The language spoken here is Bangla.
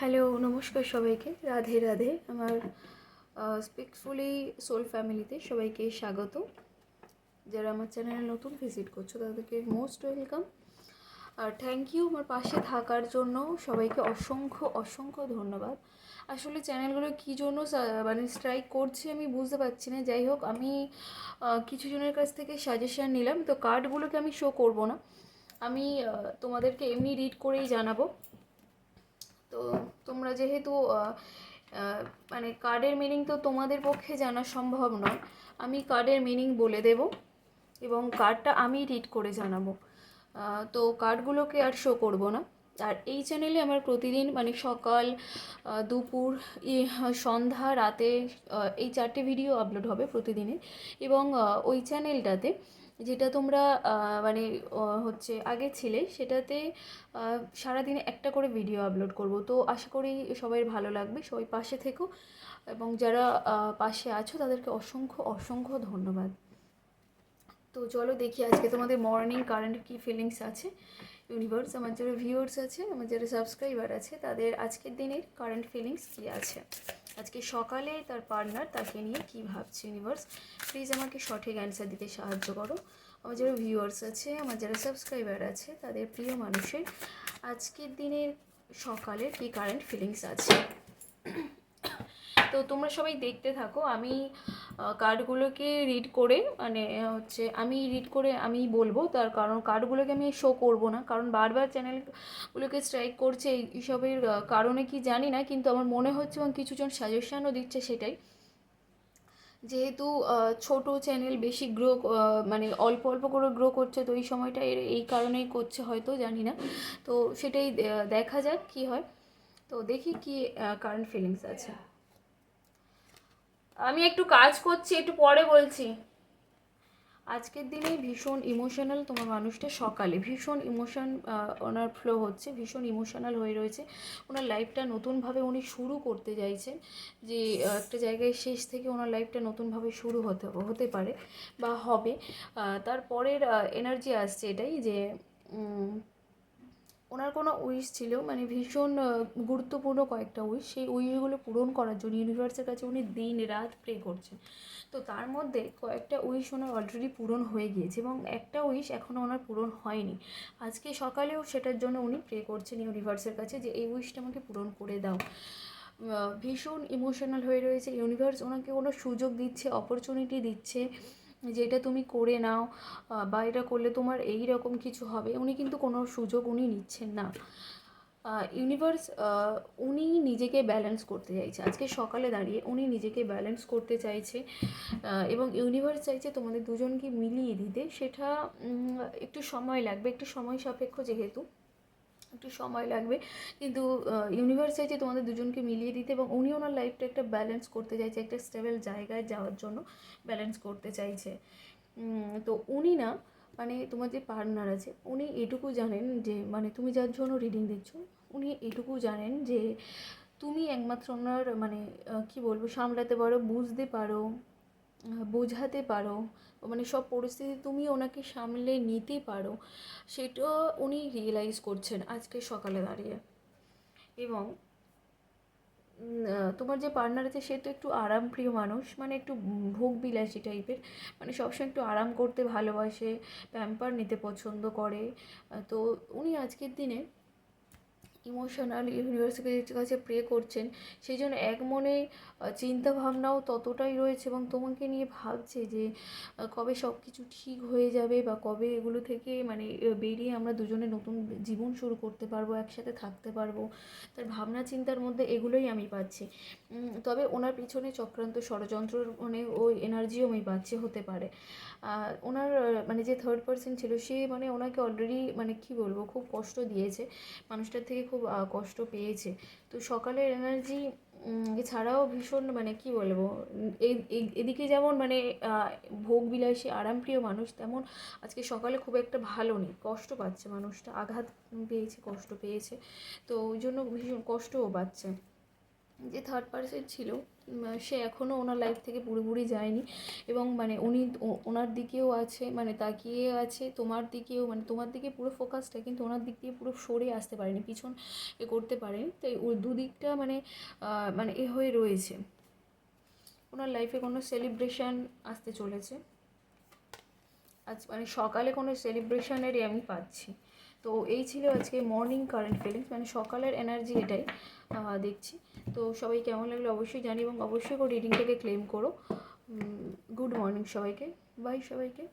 হ্যালো, নমস্কার সবাইকে। রাধে রাধে। আমার স্পিকফুলি সোল ফ্যামিলিতে সবাইকে স্বাগত। যারা আমার চ্যানেলে নতুন ভিজিট করছো তাদেরকে মোস্ট ওয়েলকাম। আর থ্যাংক ইউ আমার পাশে থাকার জন্য। সবাইকে অসংখ্য অসংখ্য ধন্যবাদ। আসলে চ্যানেলগুলো কী জন্য মানে স্ট্রাইক করছে আমি বুঝতে পারছি না। যাই হোক, আমি কিছু জনের কাছ থেকে সাজেশান নিলাম, তো কার্ডগুলোকে আমি শো করব না। আমি তোমাদেরকে এমনি রিড করেই জানাবো। তো তোমরা যেহেতু মানে কার্ডের মিনিং তো তোমাদের পক্ষে জানা সম্ভব নয়, আমি কার্ডের মিনিং বলে দেব এবং কার্ডটা আমি রিড করে জানাবো। তো কার্ডগুলোকে আর শো করব না। আর এই চ্যানেলে আমার প্রতিদিন মানে সকাল, দুপুর, সন্ধ্যা, রাতে এই 4টে ভিডিও আপলোড হবে প্রতিদিনে। এবং ওই চ্যানেলটাতে যেটা তোমরা মানে হচ্ছে আগে ছিলে, সেটাতে সারাদিনে একটা করে ভিডিও আপলোড করব। তো আশা করি সবাই ভালো লাগবে, সবাই পাশে থেকো এবং যারা পাশে আছো তাদেরকে অসংখ্য অসংখ্য ধন্যবাদ। তো চলো দেখি আজকে তোমাদের মর্নিং কারেন্ট কী ফিলিংস আছে। ইউনিভার্স, আমার যারা ভিউয়ার্স আছে, আমার যারা সাবস্ক্রাইবার আছে, তাদের আজকের দিনের কারেন্ট ফিলিংস কী আছে, আজকে সকালে তার পার্টনার তাকে নিয়ে কী ভাবছে। ইউনিভার্স, প্লিজ আমাকে সঠিক অ্যান্সার দিতে সাহায্য করো। আমার যারা ভিউয়ার্স আছে, আমার যারা সাবস্ক্রাইবার আছে, তাদের প্রিয় মানুষের আজকের দিনের সকালের কী কারেন্ট ফিলিংস আছে। তো তোমরা সবাই দেখতে থাকো। আমি কার্ডগুলোকে রিড করে মানে হচ্ছে আমি রিড করে আমি বলবো, তার কারণ কার্ডগুলোকে আমি শো করব না, কারণ বারবার চ্যানেলগুলোকে স্ট্রাইক করছে। এইসবের কারণে কি জানি না, কিন্তু আমার মনে হচ্ছে এবং কিছুজন সাজেশনও দিচ্ছে সেটাই, যেহেতু ছোট চ্যানেল বেশি গ্রো মানে অল্প অল্প করে গ্রো করছে, তো এই সময়টা এই কারণেই করছে হয়তো, জানি না। তো সেটাই দেখা যাক কি হয়। তো দেখি কি কারেন্ট ফিলিংস আছে। আমি একটু কাজ করছি, একটু পরে বলছি। আজকের দিনে ভীষণ ইমোশনাল তোমার মানুষটা, সকালে ভীষণ ইমোশন ওনার ফ্লো হচ্ছে, ভীষণ ইমোশনাল হয়ে রয়েছে। ওনার লাইফটা নতুনভাবে উনি শুরু করতে চাইছেন, যে একটা জায়গায় শেষ থেকে ওনার লাইফটা নতুনভাবে শুরু হতে পারে বা হবে। তারপরের এনার্জি আসছে এটাই যে ওনার কোনো উইশ ছিল, মানে ভীষণ গুরুত্বপূর্ণ কয়েকটা উইশ, সেই উইশগুলো পূরণ করার জন্য ইউনিভার্সের কাছে উনি দিন রাত প্রে করছেন। তো তার মধ্যে কয়েকটা উইশ ওনার অলরেডি পূরণ হয়ে গিয়েছে এবং একটা উইশ এখনও ওনার পূরণ হয়নি। আজকে সকালেও সেটার জন্য উনি প্রে করছেন ইউনিভার্সের কাছে যে এই উইশটা আমাকে পূরণ করে দাও। ভীষণ ইমোশনাল হয়ে রয়েছে। ইউনিভার্স ওনাকে কোনো সুযোগ দিচ্ছে, অপরচুনিটি দিচ্ছে, যেটা তুমি করে নাও বা এটা করলে তোমার এই রকম কিছু হবে। উনি কিন্তু কোনো সুযোগ উনি নিচ্ছেন না। ইউনিভার্স উনি নিজেকে ব্যালেন্স করতে চাইছে, আজকে সকালে দাঁড়িয়ে উনি নিজেকে ব্যালেন্স করতে চাইছে এবং ইউনিভার্স চাইছে তোমাদের দুজনকে মিলিয়ে দিতে। সেটা একটু সময় লাগবে, একটু সময় সাপেক্ষ, যেহেতু একটু সময় লাগবে, কিন্তু ইউনিভার্স চাইছে তোমাদের দুজনকে মিলিয়ে দিতে এবং উনি ওনার লাইফটা একটা ব্যালেন্স করতে চাইছে, একটা স্টেবল জায়গায় যাওয়ার জন্য ব্যালেন্স করতে চাইছে। তো উনি না, মানে তোমার যে পার্টনার আছে, উনি এটুকু জানেন যে মানে তুমি যার জন্য রিডিং দিচ্ছ, উনি এটুকু জানেন যে তুমি একমাত্র ওনার মানে কী বলবো, সামলাতে পারো, বুঝতে পারো, বোঝাতে পারো, মানে সব পরিস্থিতি তুমি ওনাকে সামলে নিতে পারো, সেটা উনি রিয়েলাইজ করছেন আজকে সকালে দাঁড়িয়ে। এবং তোমার যে পার্টনার আছে সে তো একটু আরামপ্রিয় মানুষ, মানে একটু ভোগবিলাসী টাইপের, মানে সবসময় একটু আরাম করতে ভালোবাসে, প্যাম্পার নিতে পছন্দ করে। তো উনি আজকের দিনে ইমোশনাল ইউনিভার্সিটির কাছে প্রে করছেন, সেই জন্য এক মনে চিন্তা ভাবনাও ততটাই রয়েছে এবং তোমাকে নিয়ে ভাবছে যে কবে সব কিছু ঠিক হয়ে যাবে বা কবে এগুলো থেকে মানে বেরিয়ে আমরা দুজনে নতুন জীবন শুরু করতে পারবো, একসাথে থাকতে পারবো। তার ভাবনা চিন্তার মধ্যে এগুলোই আমি পাচ্ছি। তবে ওনার পিছনে চক্রান্ত ষড়যন্ত্রর মানে ওই এনার্জিও আমি পাচ্ছি, হতে পারে। ওনার মানে যে থার্ড পার্সন ছিল সে মানে ওনাকে অলরেডি মানে কি বলবো খুব কষ্ট দিয়েছে, মানুষটার থেকে খুব কষ্ট পেয়েছে। তো সকালের এনার্জি এছাড়াও ভীষণ মানে কি বলবো, এদিকে যেমন মানে ভোগবিলাসী আরামপ্রিয় মানুষ, তেমন আজকে সকালে খুব একটা ভালো নেই, কষ্ট পাচ্ছে মানুষটা, আঘাত পেয়েছে, কষ্ট পেয়েছে, তো ওই জন্য ভীষণ কষ্টও পাচ্ছে। যে থার্ড পার্সন ছিল সে এখনও ওনার লাইফ থেকে পুরোপুরি যায়নি, এবং মানে উনি ওনার দিকেও আছে, মানে তাকিয়ে আছে তোমার দিকেও, মানে তোমার দিকে পুরো ফোকাসটা, কিন্তু ওনার দিক দিয়ে পুরো সরে আসতে পারেনি, পিছন করতে পারেনি। তাই ওই দুদিকটা মানে মানে এ হয়ে রয়েছে। ওনার লাইফে কোনো সেলিব্রেশন আসতে চলেছে আজ, মানে সকালে কোনো সেলিব্রেশনেরই আমি পাচ্ছি। তো এই ছিল আজকে মর্নিং কারেন্ট ফিলিংস, মানে সকালের এনার্জি এটাই দেখছি। তো সবাই কেমন লাগলো অবশ্যই জানি, এবং অবশ্যই করে রিডিংটাকে ক্লেম করো। গুড মর্নিং সবাইকে, বাই সবাইকে।